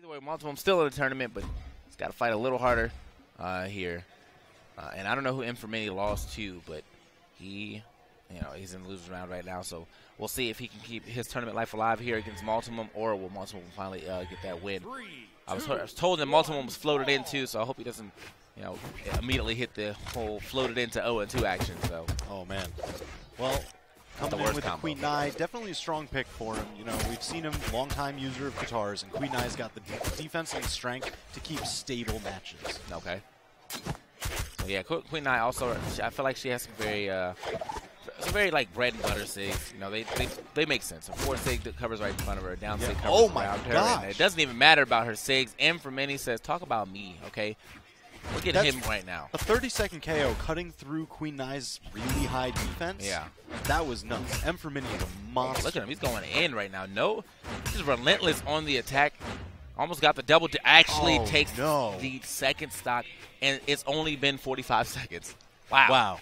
Either way, Maltimum's still in the tournament, but he's got to fight a little harder here. And I don't know who MForMini lost to, but he's in the losers round right now. So we'll see if he can keep his tournament life alive here against Maltimum, or will Maltimum finally get that win. I was told that Maltimum was floated into, so I hope he doesn't, immediately hit the whole floated into 0-2 action. So. Oh man. Well, coming in with the Queen Nai, definitely a strong pick for him. We've seen him, long-time user of guitars, and Queen Nai's got the defense and the strength to keep stable matches. Okay. So yeah, Queen Nai also, I feel like she has some very like bread and butter SIGs. They make sense. A forward SIG that covers right in front of her, a down SIG covers around her. And it doesn't even matter about her SIGs. MForMini says, talk about me, okay? Look at him right now. A 30-second KO cutting through Queen Nai's really high defense. Yeah. That was nuts. MForMini is a monster. Look at him. He's going in right now. No, he's relentless on the attack. Almost got the double to actually takes the second stock, and it's only been 45 seconds. Wow. Wow.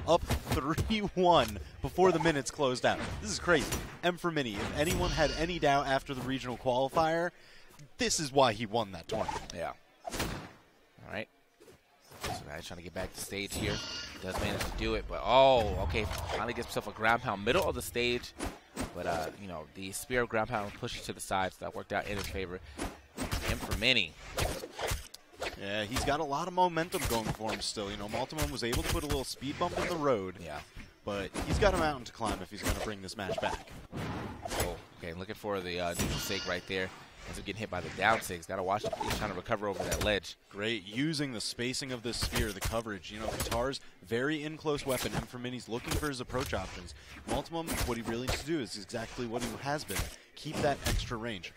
Up 3-1 before the minutes closed out. This is crazy. MForMini, if anyone had any doubt after the regional qualifier, this is why he won that tournament. Yeah. All right. So now he's trying to get back to stage here. Does manage to do it, but okay. Finally gets himself a ground pound middle of the stage. But, the spear of ground pound pushes to the side, so that worked out in his favor. MForMini. Yeah, he's got a lot of momentum going for him still. Maltimum was able to put a little speed bump in the road. Yeah. But he's got a mountain to climb if he's going to bring this match back. Oh, okay, looking for the neutral SIG right there. Ends up getting hit by the down SIGs. Got to watch it. He's trying to recover over that ledge. Great. Using the spacing of this spear, the coverage. Guitar's very in-close weapon. MForMini's looking for his approach options. Maltimum, what he really needs to do is exactly what he has been. Keep that extra range.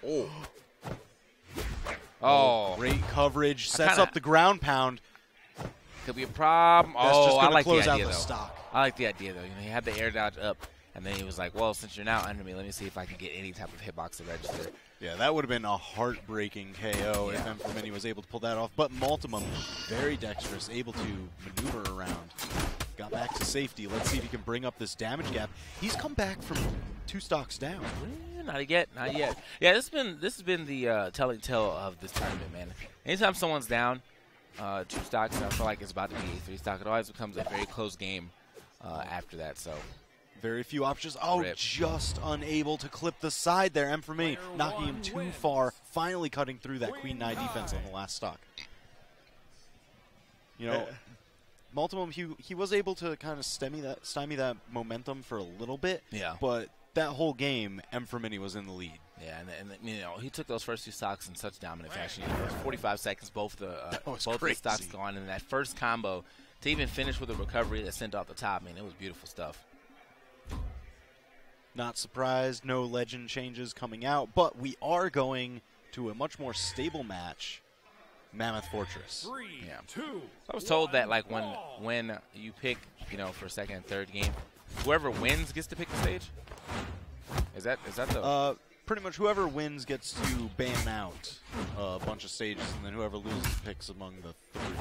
Oh, great coverage. Sets up the ground pound. Could be a problem. That's just I like close the idea, out the though. stock. I like the idea, though. He had the air dodge up, and then he was like, well, since you're now under me, let me see if I can get any type of hitbox to register. Yeah, that would have been a heartbreaking KO if MForMini was able to pull that off. But Maltimum, very dexterous, able to maneuver around. Got back to safety. Let's see if he can bring up this damage gap. He's come back from 2 stocks down. Not yet, not yet. Yeah, this has been the telling tale of this tournament, man. Anytime someone's down 2 stocks, I feel like it's about to be a 3 stock. It always becomes a very close game after that. So very few options. Oh, just unable to clip the side there. MForMini knocking him too far. Finally cutting through that Queen Nai defense on the last stock. Maltimum, he was able to kind of stymie that momentum for a little bit. Yeah. But that whole game, MForMini was in the lead. Yeah, and he took those first 2 stocks in such dominant fashion. 45 seconds, both the stocks gone, and that first combo to even finish with a recovery that sent off the top. It was beautiful stuff. Not surprised, no legend changes coming out, but we are going to a much more stable match. Mammoth Fortress. 3, 2, I was told that when you pick, for second and third game, whoever wins gets to pick the stage. Is that the? Pretty much whoever wins gets to ban out a bunch of stages, and then whoever loses picks among the 3.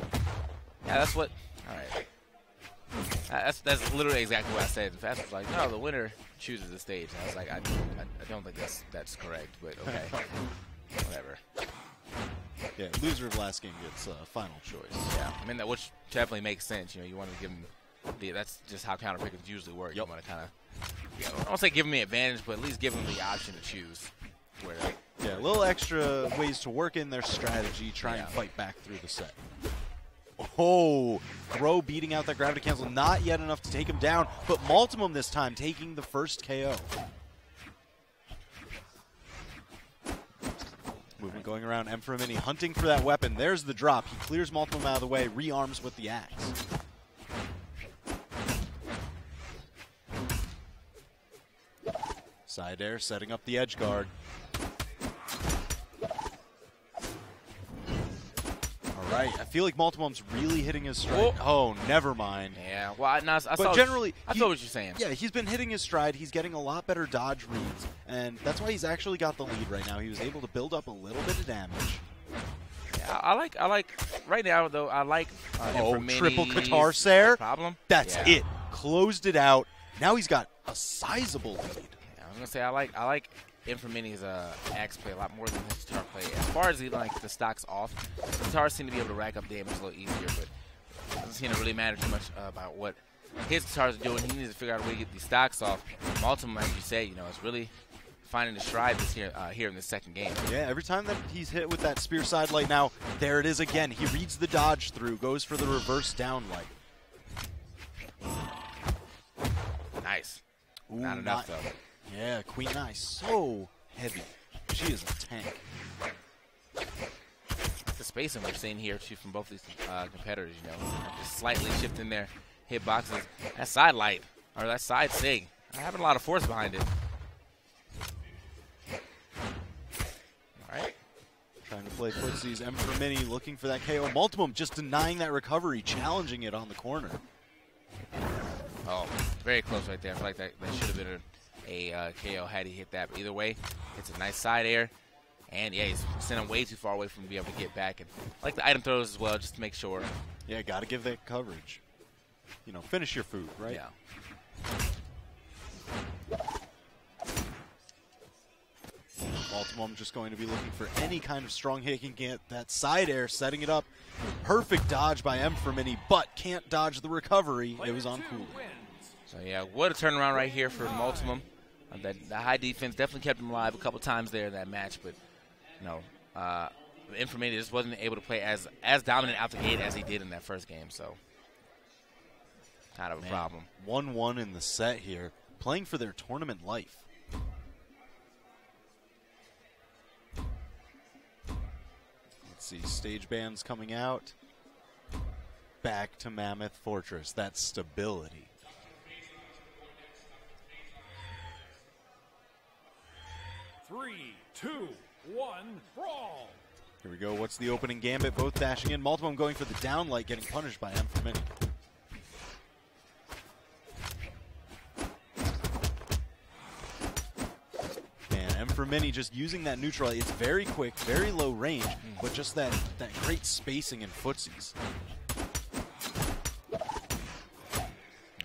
Yeah, that's what. All right. That's literally exactly what I said. The Fast was like, no, the winner chooses the stage. And I was like, I don't think that's correct, but okay, whatever. Yeah, loser of last game gets final choice. Yeah, that which definitely makes sense. You want to give him that's just how counter pickers usually work. You want to kind of, I don't want to say give him the advantage, but at least give him the option to choose. Yeah, a little extra ways to work in their strategy, try and fight back through the set. Oh, Throw beating out that gravity cancel. Not yet enough to take him down, but Maltimum this time taking the first KO. Movement going around. MForMini hunting for that weapon. There's the drop. He clears Maltimum out of the way, rearms with the axe. Side air, setting up the edge guard. All right, I feel like Maltimum's really hitting his stride. Oh, never mind. Yeah, well, I saw what you're saying. Yeah, he's been hitting his stride. He's getting a lot better dodge reads, and that's why he's actually got the lead right now. He was able to build up a little bit of damage. Yeah, I like right now though. I like triple guitar Sair. Problem. That's it. Closed it out. Now he's got a sizable lead. Yeah, I was gonna say I like MForMini's axe play a lot more than his guitar play. As far as even like the stocks off, guitars seem to be able to rack up damage a little easier, but it doesn't seem to really matter too much about what his guitars are doing. He needs to figure out a way to get these stocks off. Maltimum, as you say, is really finding the stride this here in the second game. Yeah, every time that he's hit with that spear side light, now there it is again. He reads the dodge through, goes for the reverse down light. Nice. Ooh, Not enough though. Yeah, Queen Eye so heavy. She is a tank. The spacing we're seeing here too from both these competitors, just slightly shifting their hitboxes. That side light or that side sig, having a lot of force behind it. All right. Trying to play footsies. MForMini looking for that KO. Maltimum just denying that recovery, challenging it on the corner. Oh, very close right there. I feel like that should have been a KO had he hit that. But either way, it's a nice side air. And, yeah, he's sent him way too far away from being able to get back. And I like the item throws as well, just to make sure. Yeah, got to give that coverage. Finish your food, right? Yeah. Maltimum just going to be looking for any kind of strong hit. He can get that side air, setting it up. Perfect dodge by MForMini, but can't dodge the recovery. It was on cool. So, yeah, what a turnaround right here for Maltimum. The high defense definitely kept him alive a couple times there in that match, but, MForMini just wasn't able to play as dominant out the gate as he did in that first game, so kind of a problem. 1-1 in the set here, playing for their tournament life. Let's see, stage bands coming out. Back to Mammoth Fortress. That's stability. Three, two, one, brawl. Here we go. What's the opening gambit? Both dashing in. Maltimum going for the downlight, getting punished by MForMini. Man, MForMini just using that neutral. It's very quick, very low range, but just that great spacing in footsies.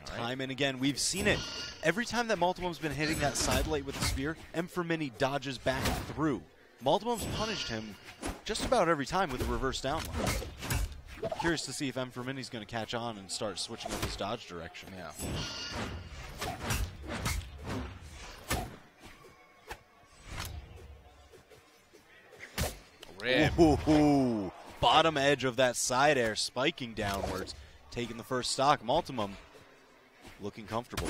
Time and again, we've seen it. Every time that Maltimum's been hitting that side light with the spear, MForMini dodges back through. Maltimum's punished him just about every time with a reverse downlight. Curious to see if MForMini's going to catch on and start switching up his dodge direction. Yeah. Ooh, bottom edge of that side air spiking downwards, taking the first stock. Maltimum looking comfortable.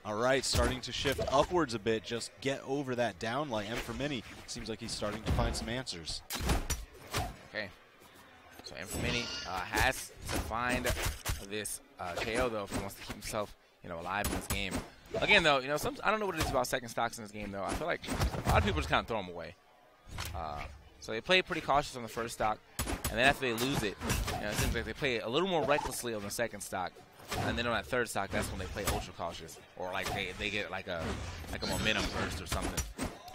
All right, starting to shift upwards a bit. Just get over that downlight. MForMini seems like he's starting to find some answers. Okay. So MForMini has to find this KO, though, if he wants to keep himself, alive in this game. Again, though, I don't know what it is about second stocks in this game, though. I feel like a lot of people just kind of throw them away. So they play pretty cautious on the first stock, and then after they lose it, it seems like they play a little more recklessly on the second stock. And then on that third stock, that's when they play ultra cautious, or like they get like a momentum burst or something.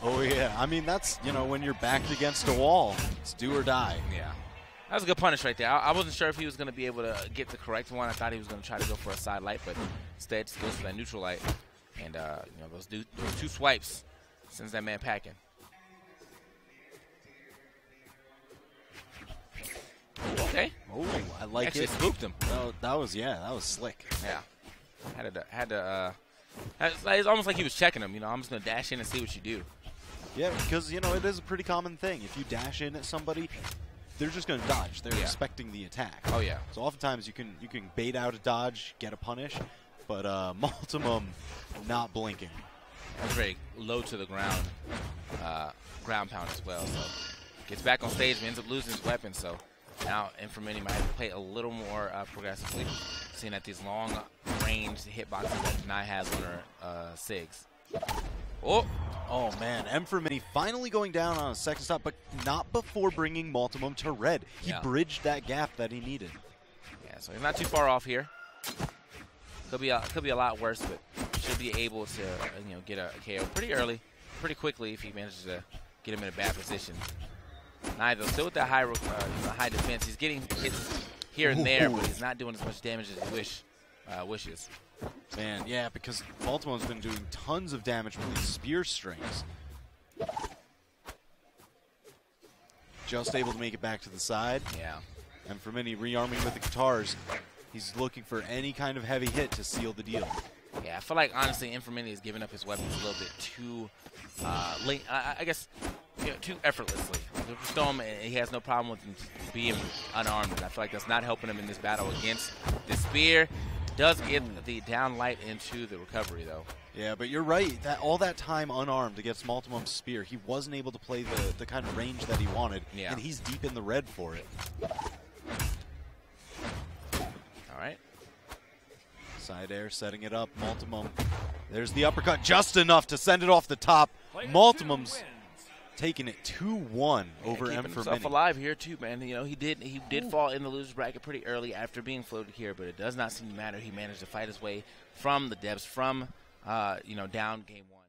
Oh yeah, I mean that's when you're backed against a wall, it's do or die. Yeah, that was a good punish right there. I wasn't sure if he was going to be able to get the correct one. I thought he was going to try to go for a side light, but instead just goes for that neutral light, and those two swipes sends that man packing. Okay. Oh, I like Actually it. spooked him. That was slick. Yeah. It's almost like he was checking him. I'm just going to dash in and see what you do. Yeah, because, it is a pretty common thing. If you dash in at somebody, they're just going to dodge. They're expecting the attack. Oh, yeah. So oftentimes you can bait out a dodge, get a punish, but Maltimum not blinking. That's very low to the ground, ground pound as well. So gets back on stage and ends up losing his weapon. So now MForMini might have to play a little more progressively, seeing that these long-range hitboxes that Deny has on her SIGs. Oh, man. MForMini finally going down on a second stop, but not before bringing Maltimum to red. He bridged that gap that he needed. Yeah, so he's not too far off here. Could be a lot worse, but should be able to get a KO pretty early, pretty quickly if he manages to get him in a bad position. Neither still with that high defense. He's getting hits here and there, but he's not doing as much damage as he wishes. Man, yeah, because Maltimum's been doing tons of damage with these spear strings. just able to make it back to the side. Yeah. And MForMini rearming with the guitars. He's looking for any kind of heavy hit to seal the deal. Yeah, I feel like, honestly, MForMini is giving up his weapons a little bit too late. I guess, too effortlessly. Just throw him, and he has no problem with him being unarmed. And I feel like that's not helping him in this battle against the spear. Does get the down light into the recovery, though. Yeah, but you're right. That all that time unarmed against Maltimum's spear, he wasn't able to play the kind of range that he wanted, Yeah. and he's deep in the red for it. All right. Side air setting it up. Maltimum. There's the uppercut, just enough to send it off the top. Maltimum's taking it 2-1 over keeping himself MForMini. alive here too, man. You know, he did fall in the loser's bracket pretty early after being floated here, but it does not seem to matter. He managed to fight his way from the depths, from down game 1.